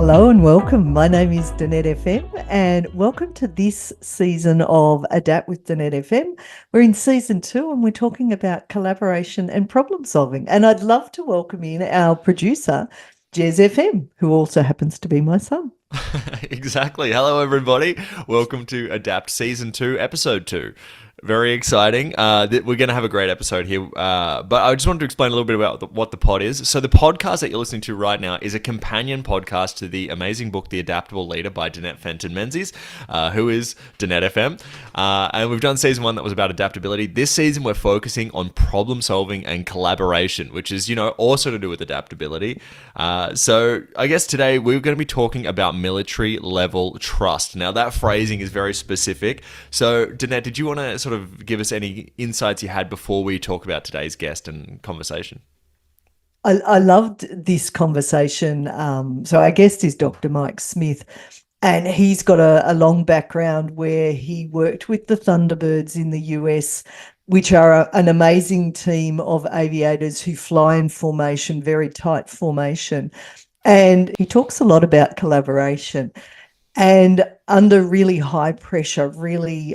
Hello and welcome. My name is Danette FM and welcome to this season of Adapt with Danette FM. We're in season 2 and we're talking about collaboration and problem solving. And I'd love to welcome in our producer, Jez FM, who also happens to be my son. Exactly. Hello, everybody. Welcome to Adapt Season 2, Episode 2. Very exciting. We're going to have a great episode here. But I just wanted to explain a little bit about what the pod is. So the podcast that you're listening to right now is a companion podcast to the amazing book, The Adaptable Leader by Danette Fenton-Menzies, who is Danette FM. And we've done season 1 that was about adaptability. This season, we're focusing on problem solving and collaboration, which is, also to do with adaptability. So I guess today we're going to be talking about military level trust. Now, that phrasing is very specific. So, Danette, did you want to sort of give us any insights you had before we talk about today's guest and conversation? I loved this conversation. So our guest is Dr. Mike Smith, and he's got a long background where he worked with the Thunderbirds in the US, which are an amazing team of aviators who fly in formation, very tight formation. And he talks a lot about collaboration. And under really high pressure, really,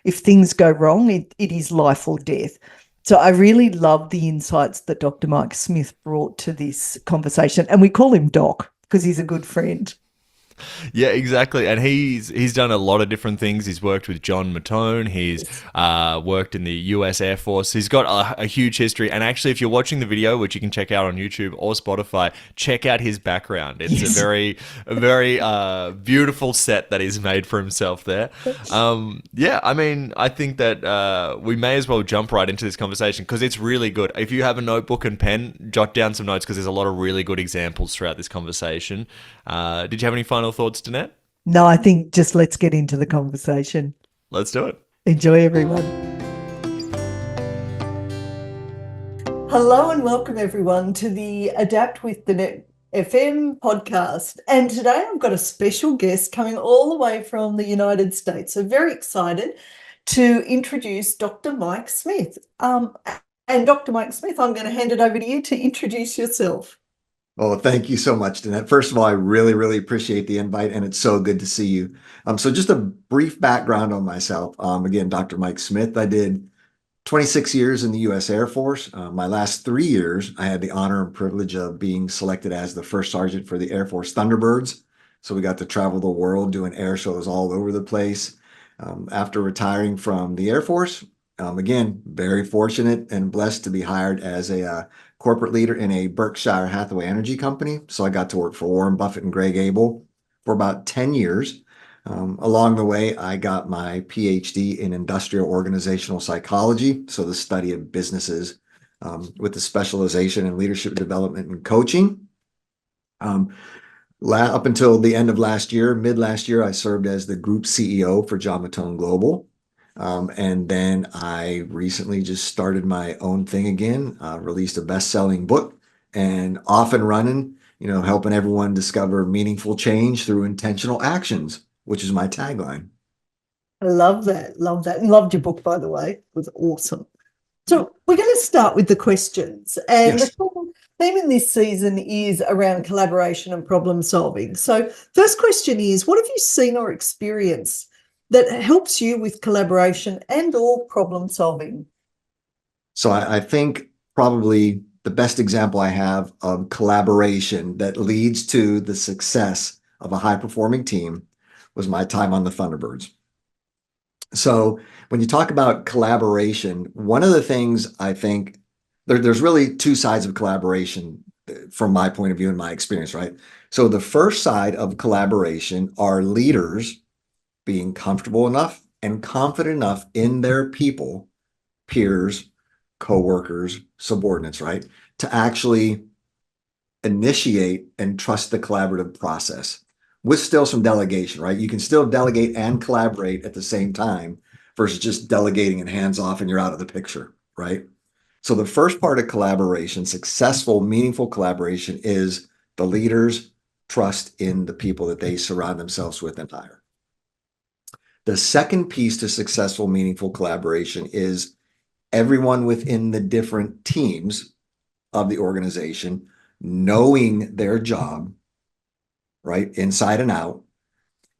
if things go wrong, it is life or death. So I really love the insights that Dr. Mike Smith brought to this conversation. And we call him Doc because he's a good friend. Yeah, exactly. And he's done a lot of different things. He's worked with John Mattone. He's worked in the U.S. Air Force. He's got a huge history. And actually, if you're watching the video, which you can check out on YouTube or Spotify, check out his background. It's a very beautiful set that he's made for himself there. I think that we may as well jump right into this conversation because it's really good. If you have a notebook and pen, jot down some notes because there's a lot of really good examples throughout this conversation. Did you have any final thoughts, Danette? No, I think just let's get into the conversation. Let's do it. Enjoy, everyone. Hello and welcome, everyone, to the Adapt with Danette FM podcast. And today I've got a special guest coming all the way from the United States. So very excited to introduce Dr. Mike Smith. And Dr. Mike Smith, I'm going to hand it over to you to introduce yourself. Oh, thank you so much, Danette. First of all, I really, really appreciate the invite, and it's so good to see you. So just a brief background on myself. Again, Dr. Mike Smith. I did 26 years in the U.S. Air Force. My last 3 years, I had the honor and privilege of being selected as the first sergeant for the Air Force Thunderbirds. So we got to travel the world doing air shows all over the place. After retiring from the Air Force, again, very fortunate and blessed to be hired as a corporate leader in a Berkshire Hathaway Energy company. So I got to work for Warren Buffett and Greg Abel for about 10 years. Along the way, I got my PhD in industrial organizational psychology, so the study of businesses with the specialization in leadership development and coaching. Up until the end of last year, mid last year, I served as the group CEO for John Mattone Global. And then I recently just started my own thing again, released a best-selling book and off and running, helping everyone discover meaningful change through intentional actions, which is my tagline. I love that. Love that. And loved your book, by the way. It was awesome. So we're going to start with the questions. And Yes. the theme in this season is around collaboration and problem solving. So first question is, what have you seen or experienced that helps you with collaboration and or problem solving? So I think probably the best example I have of collaboration that leads to the success of a high-performing team was my time on the Thunderbirds. So when you talk about collaboration, one of the things I think there's really two sides of collaboration from my point of view and my experience, right? So the first side of collaboration are leaders being comfortable enough and confident enough in their people, peers, coworkers, subordinates, right, to actually initiate and trust the collaborative process with still some delegation, right? You can still delegate and collaborate at the same time versus just delegating and hands off and you're out of the picture, right? So the first part of collaboration, successful, meaningful collaboration, is the leaders' trust in the people that they surround themselves with and hire. The second piece to successful, meaningful collaboration is everyone within the different teams of the organization knowing their job, right? Inside and out,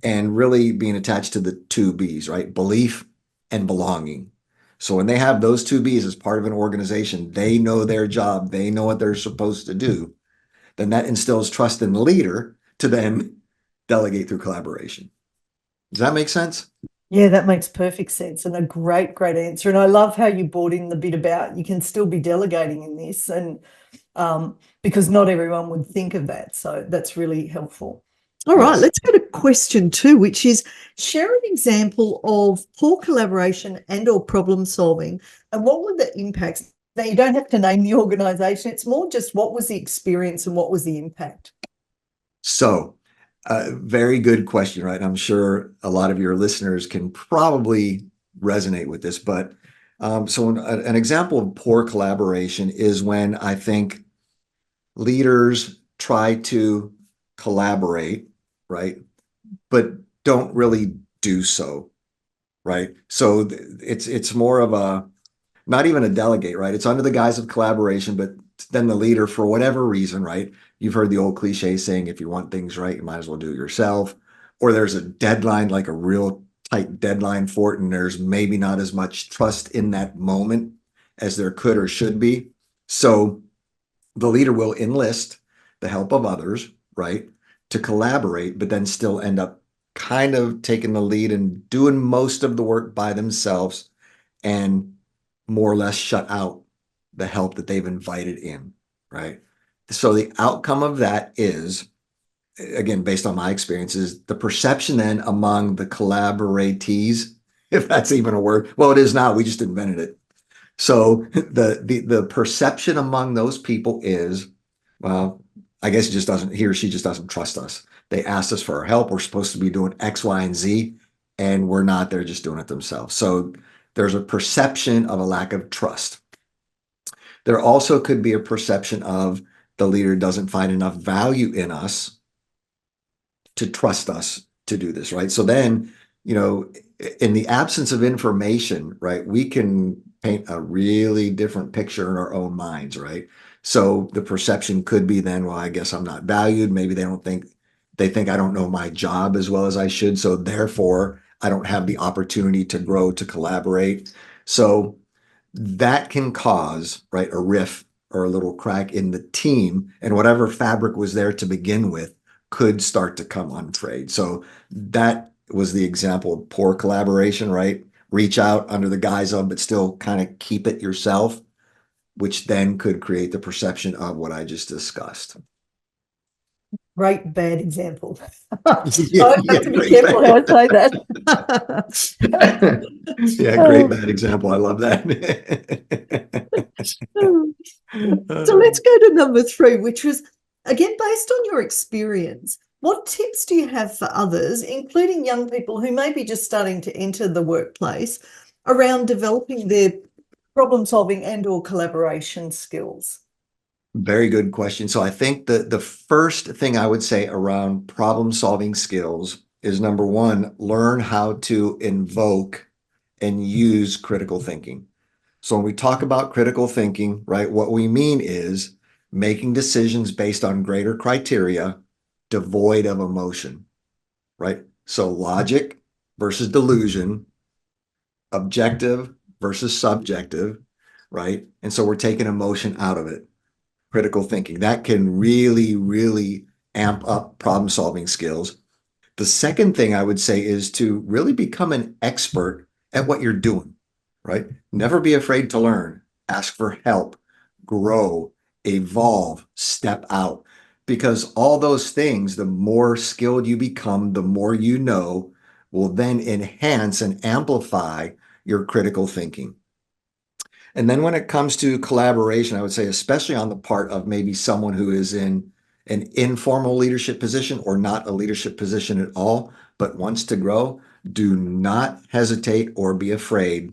and really being attached to the two B's, right? Belief and belonging. So when they have those two B's as part of an organization, they know their job, they know what they're supposed to do, then that instills trust in the leader to then delegate through collaboration. Does that make sense? Yeah, that makes perfect sense, and a great, great answer. And I love how you brought in the bit about you can still be delegating in this, and because not everyone would think of that. So that's really helpful. All right, Yes. let's go to question 2, which is share an example of poor collaboration and or problem solving, and what were the impacts? Now, you don't have to name the organization. It's more just what was the experience and what was the impact? So, very good question, right? I'm sure a lot of your listeners can probably resonate with this, but so an example of poor collaboration is when I think leaders try to collaborate, right? But don't really do so, right? So it's more of a not even a delegate, right? It's under the guise of collaboration, but then the leader, for whatever reason, right? You've heard the old cliche saying, if you want things right, you might as well do it yourself. Or there's a deadline, like a real tight deadline for it, and there's maybe not as much trust in that moment as there could or should be. So the leader will enlist the help of others, right, to collaborate, but then still end up kind of taking the lead and doing most of the work by themselves and more or less shut out the help that they've invited in, right? So the outcome of that is, again, based on my experiences, the perception then among the collaboratees, if that's even a word, well, it is now, we just invented it. So the perception among those people is, well, I guess he or she just doesn't trust us. They asked us for our help. We're supposed to be doing X, Y, and Z, and we're not. They're just doing it themselves. So there's a perception of a lack of trust. There also could be a perception of the leader doesn't find enough value in us to trust us to do this, right? So then, in the absence of information, right, we can paint a really different picture in our own minds, right? So the perception could be then, well, I guess I'm not valued. Maybe they think I don't know my job as well as I should. So therefore, I don't have the opportunity to grow, to collaborate. So that can cause, right, a rift or a little crack in the team, and whatever fabric was there to begin with could start to come unfrayed. So that was the example of poor collaboration, right? Reach out under the guise of, but still kind of keep it yourself, which then could create the perception of what I just discussed. Great bad example. Yeah, I have to be careful how I say that. Yeah, great bad example. I love that. So let's go to number 3, which was, again, based on your experience, what tips do you have for others, including young people who may be just starting to enter the workplace, around developing their problem solving and or collaboration skills? Very good question. So I think the first thing I would say around problem solving skills is, number one, learn how to invoke and use critical thinking. So when we talk about critical thinking, right, what we mean is making decisions based on greater criteria, devoid of emotion, right? So logic versus delusion, objective versus subjective, right? And so we're taking emotion out of it. Critical thinking that can really, really amp up problem solving skills. The second thing I would say is to really become an expert at what you're doing, right? Never be afraid to learn, ask for help, grow, evolve, step out, because all those things, the more skilled you become, the more you know, will then enhance and amplify your critical thinking. And then when it comes to collaboration, I would say, especially on the part of maybe someone who is in an informal leadership position or not a leadership position at all, but wants to grow, do not hesitate or be afraid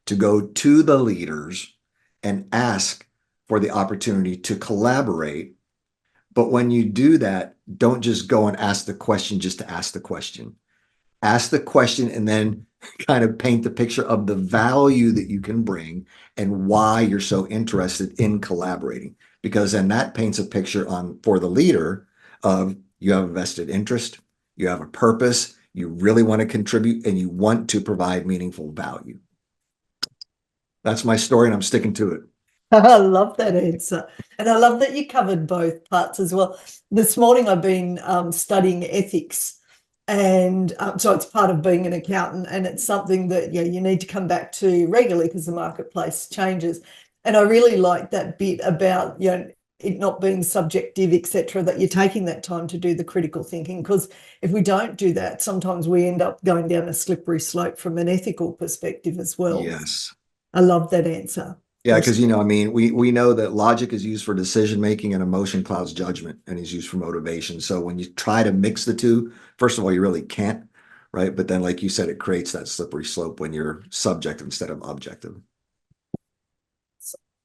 to go to the leaders and ask for the opportunity to collaborate. But when you do that, don't just go and ask the question just to ask the question. Ask the question and then kind of paint the picture of the value that you can bring and why you're so interested in collaborating. Because then that paints a picture for the leader of you have a vested interest, you have a purpose, you really want to contribute, and you want to provide meaningful value. That's my story, and I'm sticking to it. I love that answer. And I love that you covered both parts as well. This morning I've been studying ethics. And so it's part of being an accountant, and it's something that you need to come back to regularly because the marketplace changes. And I really like that bit about it not being subjective, etc., that you're taking that time to do the critical thinking, because if we don't do that, sometimes we end up going down a slippery slope from an ethical perspective as well. Yes. I love that answer. Yeah, because I mean, we know that logic is used for decision making and emotion clouds judgment, and is used for motivation. So when you try to mix the two, first of all, you really can't, right? But then, like you said, it creates that slippery slope when you're subjective instead of objective.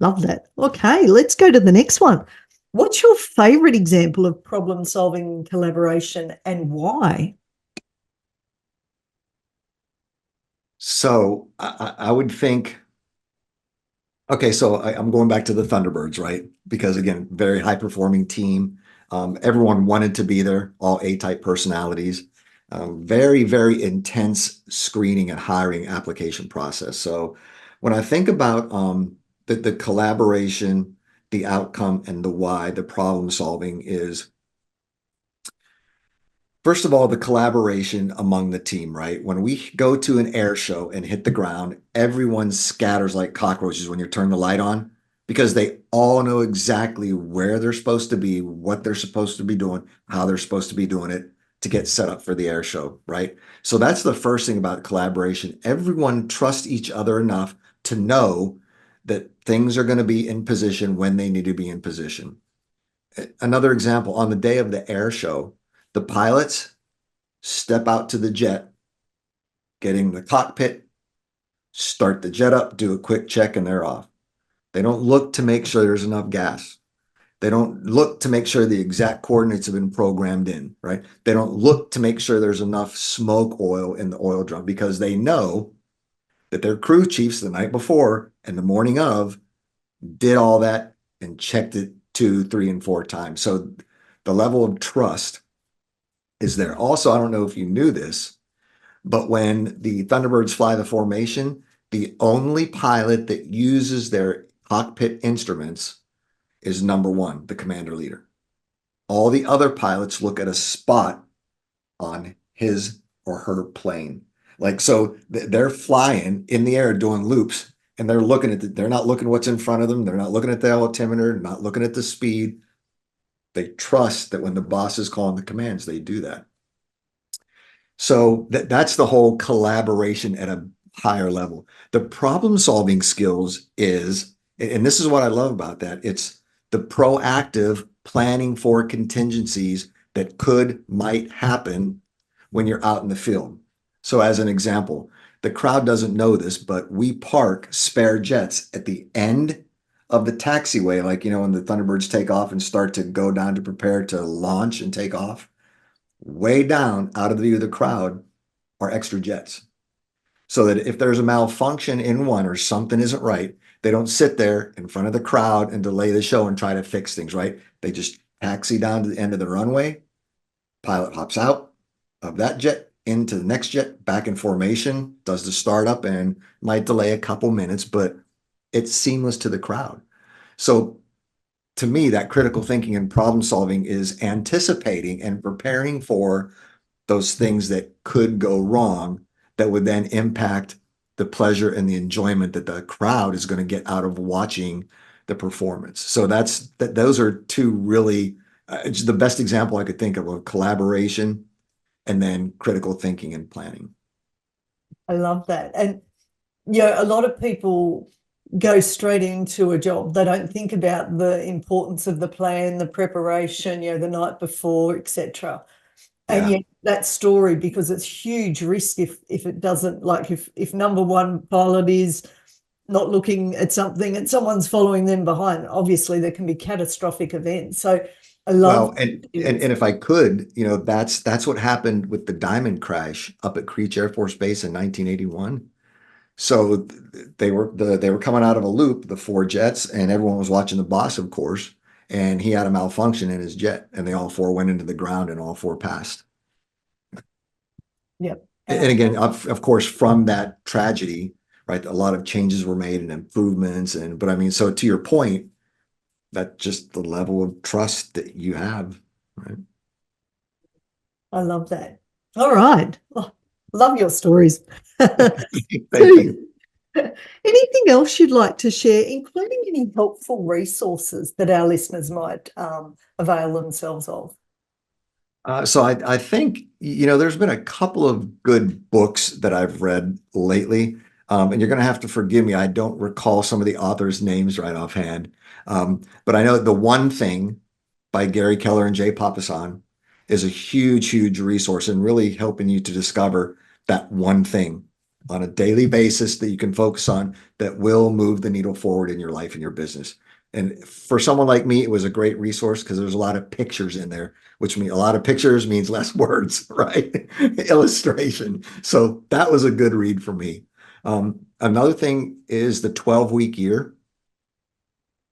Love that. Okay, let's go to the next one. What's your favorite example of problem solving collaboration and why? So I would think, okay, so I'm going back to the Thunderbirds, right? Because again, very high performing team. Everyone wanted to be there, all A-type personalities. Very, very intense screening and hiring application process. So when I think about the collaboration, the outcome, and the why, the problem solving is, first of all, the collaboration among the team, right? When we go to an air show and hit the ground, everyone scatters like cockroaches when you turn the light on, because they all know exactly where they're supposed to be, what they're supposed to be doing, how they're supposed to be doing it to get set up for the air show, right? So that's the first thing about collaboration. Everyone trusts each other enough to know that things are going to be in position when they need to be in position. Another example, on the day of the air show, the pilots step out to the jet, get in the cockpit, start the jet up, do a quick check, and they're off. They don't look to make sure there's enough gas. They don't look to make sure the exact coordinates have been programmed in, right? They don't look to make sure there's enough smoke oil in the oil drum, because they know that their crew chiefs the night before and the morning of did all that and checked it 2, 3, and 4 times. So the level of trust is there. Also, I don't know if you knew this, but when the Thunderbirds fly the formation, the only pilot that uses their cockpit instruments is number 1, the commander leader. All the other pilots look at a spot on his or her plane. Like, so they're flying in the air doing loops, and they're looking at they're not looking what's in front of them. They're not looking at the altimeter, not looking at the speed. They trust that when the boss is calling the commands, they do that. So that's the whole collaboration at a higher level. The problem solving skills is, and this is what I love about that, it's the proactive planning for contingencies that might happen when you're out in the field. So as an example, the crowd doesn't know this, but we park spare jets at the end of the taxiway, like, when the Thunderbirds take off and start to go down to prepare to launch and take off. Way down out of the view of the crowd are extra jets. So that if there's a malfunction in one or something isn't right, they don't sit there in front of the crowd and delay the show and try to fix things, right? They just taxi down to the end of the runway. Pilot hops out of that jet into the next jet, back in formation, does the startup, and might delay a couple minutes, but it's seamless to the crowd. So to me, that critical thinking and problem solving is anticipating and preparing for those things that could go wrong that would then impact the pleasure and the enjoyment that the crowd is going to get out of watching the performance. So those are two really, it's the best example I could think of collaboration and then critical thinking and planning. I love that. And a lot of people go straight into a job. They don't think about the importance of the plan, the preparation, the night before, etc. And yet that story, because it's huge risk if it doesn't, like if number 1 pilot is not looking at something and someone's following them behind, obviously there can be catastrophic events. So I love. Well, and if I could, that's what happened with the Diamond crash up at Creech Air Force Base in 1981. So they were coming out of a loop, the 4 jets, and everyone was watching the boss, of course. and he had a malfunction in his jet, and they all four went into the ground, and all four passed. Yep. And again, of course, from that tragedy, right, a lot of changes were made and improvements, but I mean, so to your point, that's just the level of trust that you have, right? I love that. All right. Oh, love your stories. Thank you. Anything else you'd like to share, including any helpful resources that our listeners might avail themselves of? So I think, there's been a couple of good books that I've read lately. And you're going to have to forgive me. I don't recall some of the authors' names right offhand. But I know The One Thing by Gary Keller and Jay Papasan is a huge, huge resource and really helping you to discover that one thing on a daily basis that you can focus on that will move the needle forward in your life and your business. And for someone like me, it was a great resource because there's a lot of pictures in there, which means a lot of pictures means less words, right? Illustration. So that was a good read for me. Another thing is The 12-Week Year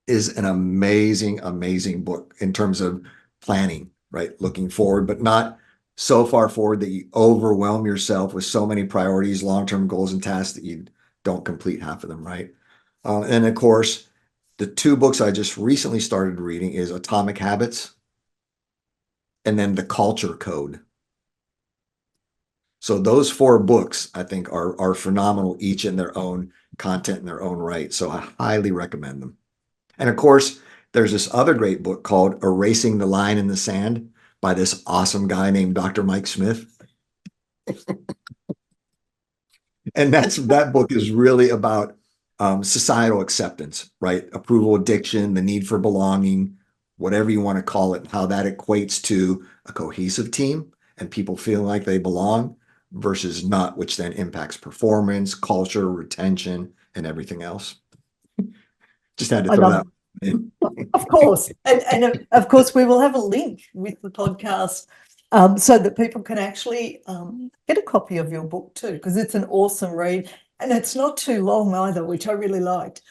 is an amazing, amazing book in terms of planning, right? Looking forward, but not so far forward that you overwhelm yourself with so many priorities, long-term goals, and tasks that you don't complete half of them, right? And of course, the two books I just recently started reading is Atomic Habits and then The Culture Code. So those four books, I think, are phenomenal, each in their own content in their own right. So I highly recommend them. And of course, there's this other great book called Erasing the Line in the Sand by this awesome guy named Dr. Mike Smith. And that book is really about societal acceptance, right? Approval addiction, the need for belonging, whatever you want to call it, how that equates to a cohesive team and people feeling like they belong versus not, which then impacts performance, culture, retention, and everything else. Just had to I throw love that in. Of course. And of course, we will have a link with the podcast so that people can actually get a copy of your book too, because it's an awesome read and it's not too long either, which I really liked.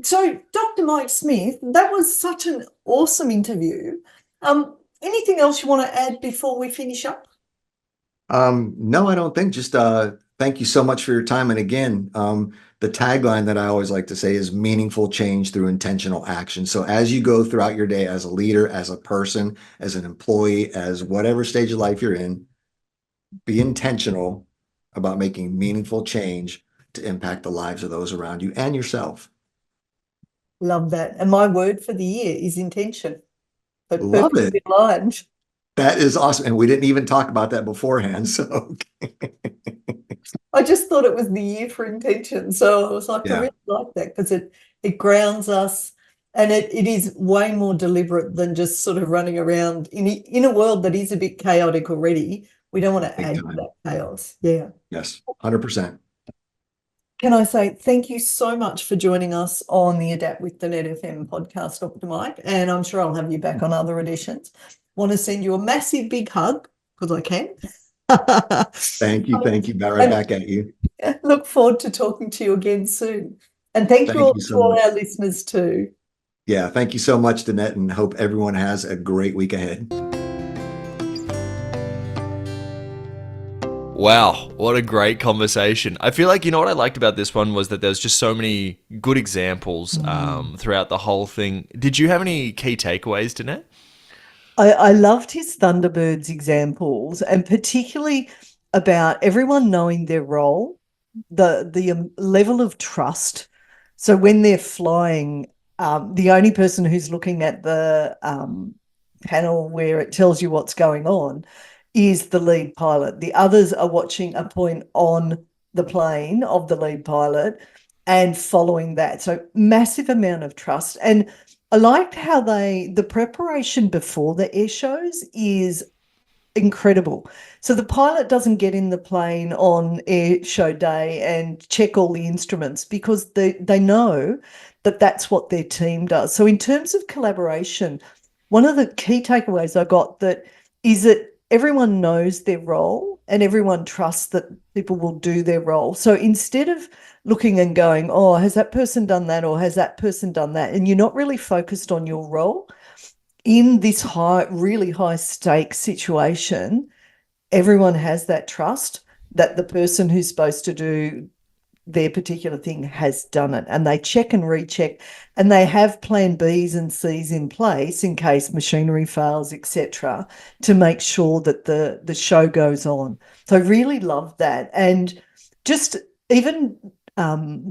So, Dr. Mike Smith, that was such an awesome interview. Anything else you want to add before we finish up? No, I don't think. Just thank you so much for your time. And again, the tagline that I always like to say is meaningful change through intentional action. So as you go throughout your day as a leader, as a person, as an employee, as whatever stage of life you're in, be intentional about making meaningful change to impact the lives of those around you and yourself. Love that. And my word for the year is intention. So Love perfectly it. aligned. That is awesome. And we didn't even talk about that beforehand. So I just thought it was the year for intention. So I was like, I yeah, really like that because it grounds us and it is way more deliberate than just sort of running around in a world that is a bit chaotic already. We don't want to big add to time. that chaos. Yeah. Yes, 100%. Can I say thank you so much for joining us on the Adapt with Danette FM podcast, Dr. Mike, and I'm sure I'll have you back on other editions. Want to send you a massive big hug because I can. Thank you. Thank you. Right And back at you. look forward to talking to you again soon. And thank you Thank all you to so all much. our listeners too. Yeah, thank you so much, Danette, and hope everyone has a great week ahead. Wow, what a great conversation. I feel like, what I liked about this one was that there's just so many good examples throughout the whole thing. Did you have any key takeaways, Danette? I loved his Thunderbirds examples and particularly about everyone knowing their role, the level of trust. So when they're flying, the only person who's looking at the panel where it tells you what's going on is the lead pilot. The others are watching a point on the plane of the lead pilot and following that. So massive amount of trust. And I liked how the preparation before the air shows is incredible. So the pilot doesn't get in the plane on air show day and check all the instruments because they know that that's what their team does. So in terms of collaboration, one of the key takeaways I got is that everyone knows their role and everyone trusts that people will do their role. So instead of looking and going, oh, has that person done that or has that person done that? And you're not really focused on your role. in this really high stakes situation, everyone has that trust that the person who's supposed to do their particular thing has done it, and they check and recheck, and they have plan Bs and Cs in place in case machinery fails, etc., to make sure that the show goes on. So I really love that. And just even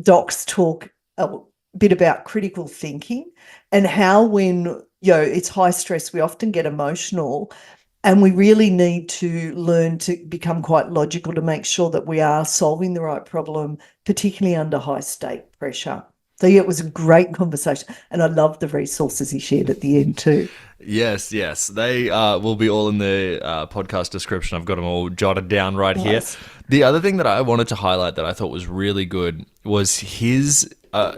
docs talk a bit about critical thinking and how when it's high stress, we often get emotional. And we really need to learn to become quite logical to make sure that we are solving the right problem, particularly under high stake pressure. So yeah, it was a great conversation, and I love the resources he shared at the end too. Yes, they will be all in the podcast description. I've got them all jotted down right here. The other thing that I wanted to highlight that I thought was really good was his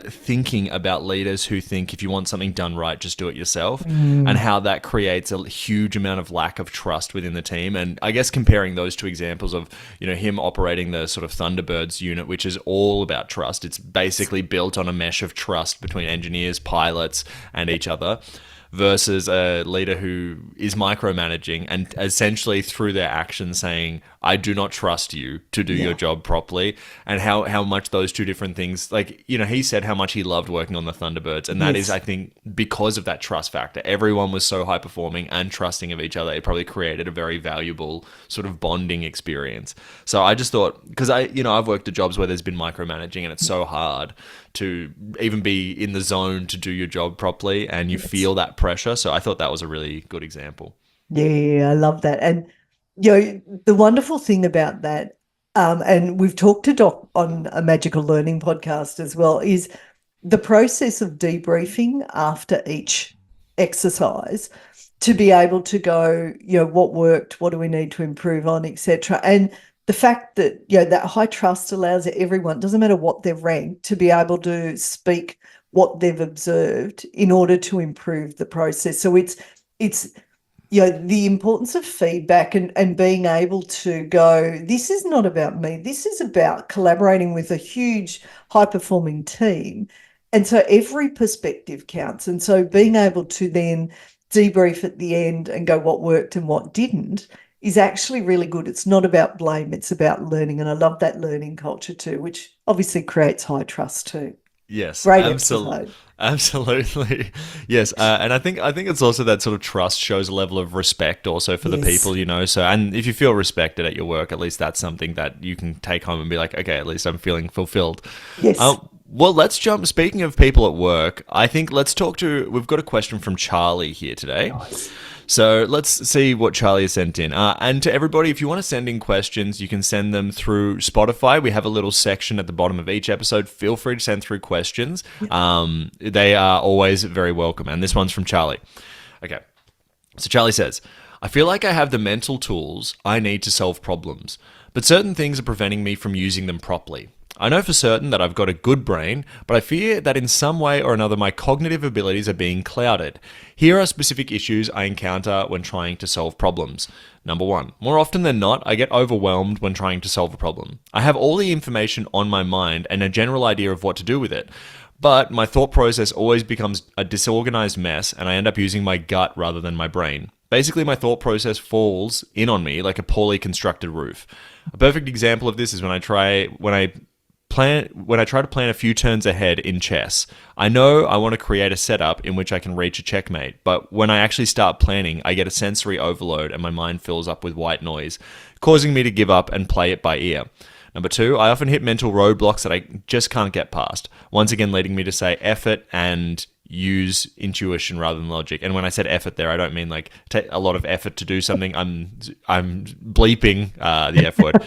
thinking about leaders who think if you want something done right, just do it yourself, and how that creates a huge amount of lack of trust within the team. And I guess comparing those two examples of, him operating the sort of Thunderbirds unit, which is all about trust. It's basically built on a mesh of trust between engineers, pilots, and each other, versus a leader who is micromanaging and essentially through their actions saying, I do not trust you to do your job properly. And how much those two different things, like, he said how much he loved working on the Thunderbirds. And that is, I think, because of that trust factor. Everyone was so high performing and trusting of each other. It probably created a very valuable sort of bonding experience. So I just thought, because I've worked at jobs where there's been micromanaging and it's so hard to even be in the zone to do your job properly, and you feel that pressure. So I thought that was a really good example. Yeah, I love that. And the wonderful thing about that, and we've talked to Doc on a Magical Learning podcast as well, is the process of debriefing after each exercise to be able to go, what worked, what do we need to improve on, etc. And the fact that, that high trust allows everyone, doesn't matter what they're ranked, to be able to speak what they've observed in order to improve the process. So it's the importance of feedback and being able to go, this is not about me. This is about collaborating with a huge high-performing team. And so every perspective counts. And so being able to then debrief at the end and go what worked and what didn't is actually really good. It's not about blame, it's about learning. And I love that learning culture too, which obviously creates high trust too. Yes, great absolutely. episode. Absolutely. Yes. And I think it's also that sort of trust shows a level of respect also for the people, so, and if you feel respected at your work, at least that's something that you can take home and be like, okay, at least I'm feeling fulfilled. Yes. Well, let's jump. Speaking of people at work, I think we've got a question from Charlie here today. Nice. So let's see what Charlie has sent in. And to everybody, if you want to send in questions, you can send them through Spotify. We have a little section at the bottom of each episode. Feel free to send through questions. They are always very welcome. And this one's from Charlie. Okay. So Charlie says, I feel like I have the mental tools I need to solve problems, but certain things are preventing me from using them properly. I know for certain that I've got a good brain, but I fear that in some way or another my cognitive abilities are being clouded. Here are specific issues I encounter when trying to solve problems. Number 1, more often than not, I get overwhelmed when trying to solve a problem. I have all the information on my mind and a general idea of what to do with it, but my thought process always becomes a disorganized mess and I end up using my gut rather than my brain. Basically, my thought process falls in on me like a poorly constructed roof. A perfect example of this is when I try to plan a few turns ahead in chess. I know I want to create a setup in which I can reach a checkmate, but when I actually start planning, I get a sensory overload and my mind fills up with white noise, causing me to give up and play it by ear. Number 2, I often hit mental roadblocks that I just can't get past, once again leading me to say effort and use intuition rather than logic. And when I said effort there, I don't mean like take a lot of effort to do something. I'm bleeping the F word.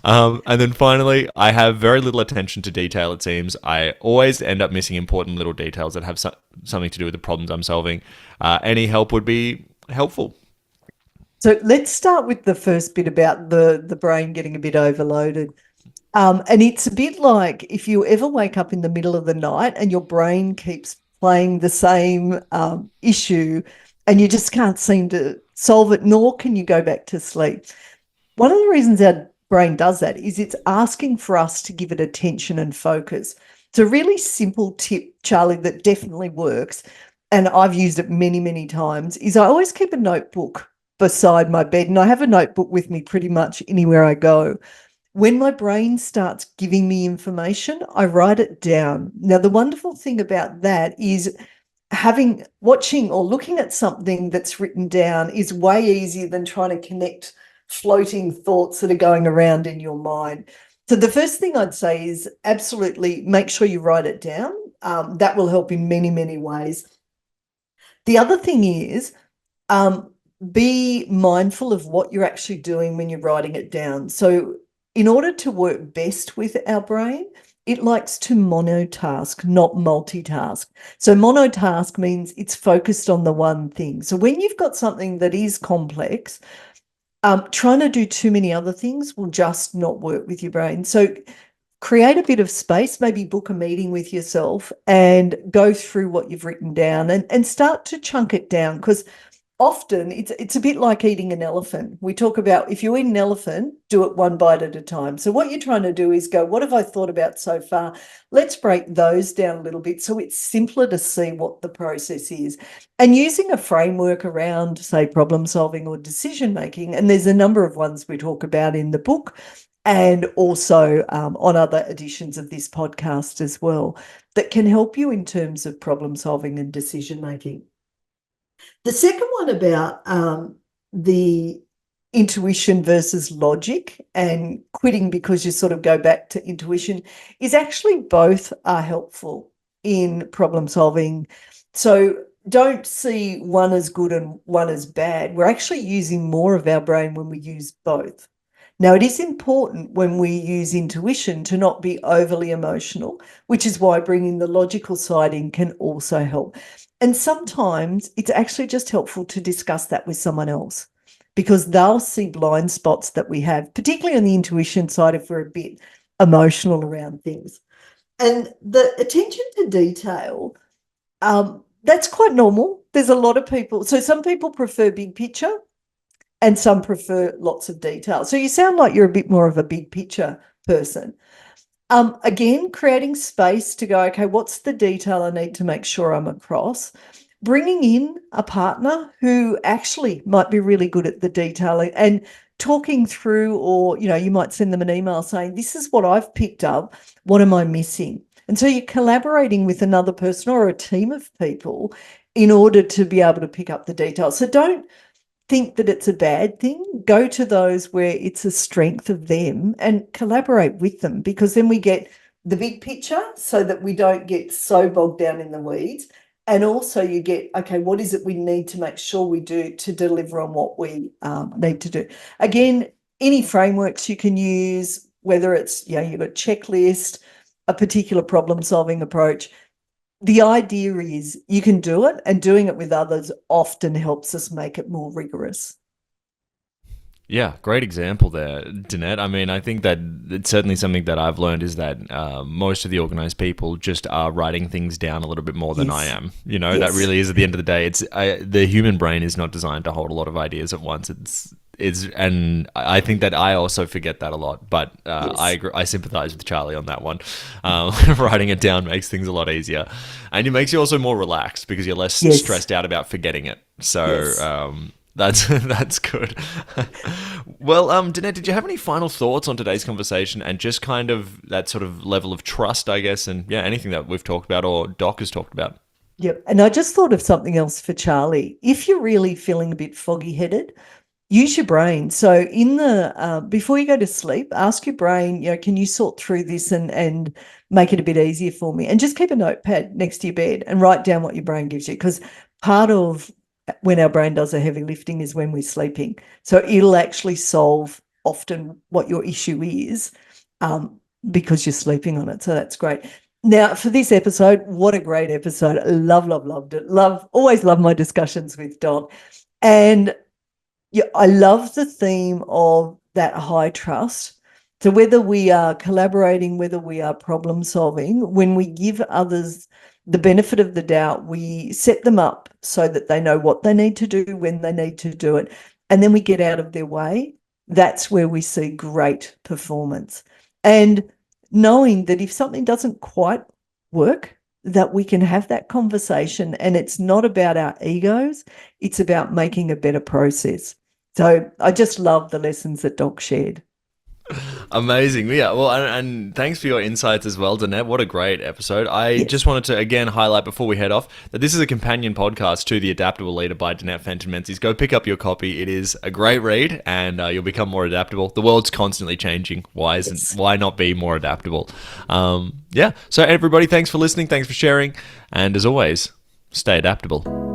And then finally, I have very little attention to detail, it seems. I always end up missing important little details that have something to do with the problems I'm solving. Any help would be helpful. So let's start with the first bit about the brain getting a bit overloaded. And it's a bit like if you ever wake up in the middle of the night and your brain keeps playing the same issue and you just can't seem to solve it, nor can you go back to sleep. One of the reasons our brain does that is it's asking for us to give it attention and focus. It's a really simple tip, Charlie, that definitely works, and I've used it many, many times, is I always keep a notebook beside my bed, and I have a notebook with me pretty much anywhere I go. When my brain starts giving me information, I write it down. Now, the wonderful thing about that is watching or looking at something that's written down is way easier than trying to connect floating thoughts that are going around in your mind. So the first thing I'd say is absolutely make sure you write it down. That will help in many, many ways. The other thing is be mindful of what you're actually doing when you're writing it down. So in order to work best with our brain, it likes to monotask, not multitask. So monotask means it's focused on the one thing. So when you've got something that is complex, trying to do too many other things will just not work with your brain. So create a bit of space, maybe book a meeting with yourself and go through what you've written down and start to chunk it down, because often it's a bit like eating an elephant. We talk about if you eat an elephant, do it one bite at a time. So what you're trying to do is go, what have I thought about so far? Let's break those down a little bit so it's simpler to see what the process is. And using a framework around, say, problem solving or decision making, and there's a number of ones we talk about in the book and also on other editions of this podcast as well, that can help you in terms of problem solving and decision making. The second one about the intuition versus logic and quitting because you sort of go back to intuition is actually both are helpful in problem solving. So don't see one as good and one as bad. We're actually using more of our brain when we use both. Now, it is important when we use intuition to not be overly emotional, which is why bringing the logical side in can also help. And sometimes it's actually just helpful to discuss that with someone else, because they'll see blind spots that we have, particularly on the intuition side if we're a bit emotional around things. And the attention to detail, that's quite normal. There's a lot of people. So some people prefer big picture and some prefer lots of detail. So you sound like you're a bit more of a big picture person. Again, creating space to go, okay, what's the detail I need to make sure I'm across? Bringing in a partner who actually might be really good at the detailing and talking through, or, you might send them an email saying, this is what I've picked up. What am I missing? And so you're collaborating with another person or a team of people in order to be able to pick up the details. So don't think that it's a bad thing. Go to those where it's a strength of them and collaborate with them, because then we get the big picture so that we don't get so bogged down in the weeds. And also you get, okay, what is it we need to make sure we do to deliver on what we need to do? Again, any frameworks you can use, whether it's, you've got a checklist, a particular problem solving approach. The idea is you can do it, and doing it with others often helps us make it more rigorous. Yeah, great example there, Danette. I mean, I think that it's certainly something that I've learned is that most of the organized people just are writing things down a little bit more than I am. That really is, at the end of the day, the human brain is not designed to hold a lot of ideas at once. And I think that I also forget that a lot, but I sympathize with Charlie on that one. Writing it down makes things a lot easier, and it makes you also more relaxed because you're less stressed out about forgetting it. So that's good. Well, Danette, did you have any final thoughts on today's conversation and just kind of that sort of level of trust, I guess, and anything that we've talked about or Doc has talked about? Yep. And I just thought of something else for Charlie. If you're really feeling a bit foggy-headed, use your brain. So before you go to sleep, ask your brain, can you sort through this and make it a bit easier for me? And just keep a notepad next to your bed and write down what your brain gives you, because part of when our brain does the heavy lifting is when we're sleeping. So it'll actually solve often what your issue is because you're sleeping on it. So that's great. Now, for this episode, what a great episode. Loved it. Always love my discussions with Doc. And I love the theme of that high trust. So whether we are collaborating, whether we are problem solving, when we give others the benefit of the doubt, we set them up so that they know what they need to do, when they need to do it, and then we get out of their way. That's where we see great performance. And knowing that if something doesn't quite work, that we can have that conversation, and it's not about our egos, it's about making a better process. So I just love the lessons that Doc shared. Amazing. Yeah. Well, and thanks for your insights as well, Danette. What a great episode. I just wanted to again highlight before we head off that this is a companion podcast to The Adaptable Leader by Danette Fenton-Menzies. Go pick up your copy. It is a great read, and you'll become more adaptable. The world's constantly changing. Why not be more adaptable? Yeah. So everybody, thanks for listening. Thanks for sharing. And as always, stay adaptable.